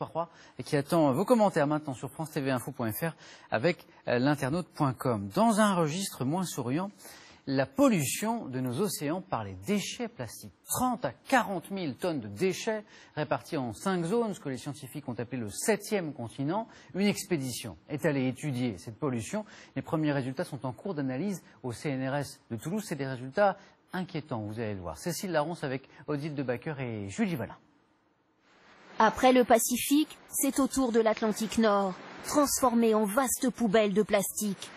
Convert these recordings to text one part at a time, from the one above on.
crois, et qui attend vos commentaires maintenant sur francetvinfo.fr avec l'internaute.com. Dans un registre moins souriant, la pollution de nos océans par les déchets plastiques. 30 à 40 000 tonnes de déchets répartis en 5 zones, ce que les scientifiques ont appelé le 7e continent. Une expédition est allée étudier cette pollution. Les premiers résultats sont en cours d'analyse au CNRS de Toulouse. C'est des résultats inquiétants, vous allez le voir. Cécile Laronce avec Odile Debacker et Julie Valin. Après le Pacifique, c'est au tour de l'Atlantique Nord, transformé en vaste poubelle de plastique.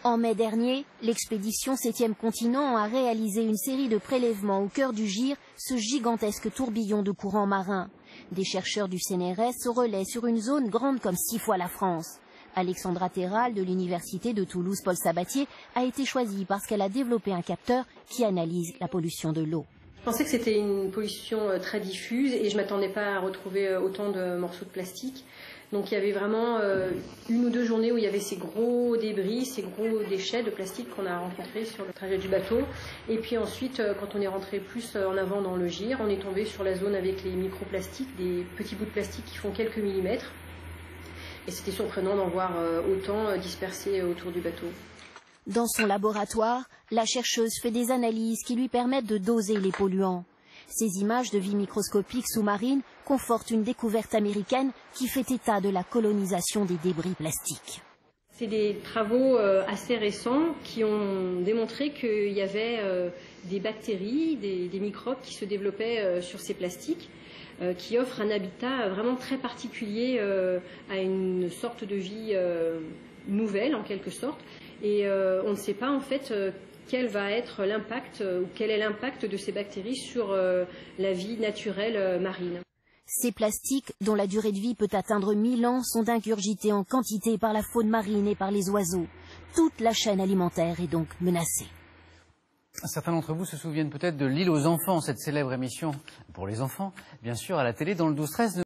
En mai dernier, l'expédition 7e continent a réalisé une série de prélèvements au cœur du Gire, ce gigantesque tourbillon de courant marin. Des chercheurs du CNRS se relaient sur une zone grande comme 6 fois la France. Alexandra Terral de l'université de Toulouse Paul Sabatier a été choisie parce qu'elle a développé un capteur qui analyse la pollution de l'eau. Je pensais que c'était une pollution très diffuse et je ne m'attendais pas à retrouver autant de morceaux de plastique. Donc il y avait vraiment 1 ou 2 journées où il y avait ces gros débris, ces gros déchets de plastique qu'on a rencontrés sur le trajet du bateau. Et puis ensuite, quand on est rentré plus en avant dans le Gire, on est tombé sur la zone avec les microplastiques, des petits bouts de plastique qui font quelques millimètres. Et c'était surprenant d'en voir autant dispersés autour du bateau. Dans son laboratoire, la chercheuse fait des analyses qui lui permettent de doser les polluants. Ces images de vie microscopique sous-marine confortent une découverte américaine qui fait état de la colonisation des débris plastiques. C'est des travaux assez récents qui ont démontré qu'il y avait des bactéries, des microbes qui se développaient sur ces plastiques, qui offrent un habitat vraiment très particulier à une sorte de vie nouvelle en quelque sorte. Et on ne sait pas en fait quel va être l'impact ou quel est l'impact de ces bactéries sur la vie naturelle marine. Ces plastiques, dont la durée de vie peut atteindre 1000 ans, sont ingurgités en quantité par la faune marine et par les oiseaux. Toute la chaîne alimentaire est donc menacée. Certains d'entre vous se souviennent peut-être de l'île aux enfants, cette célèbre émission pour les enfants, bien sûr, à la télé dans le 12-13.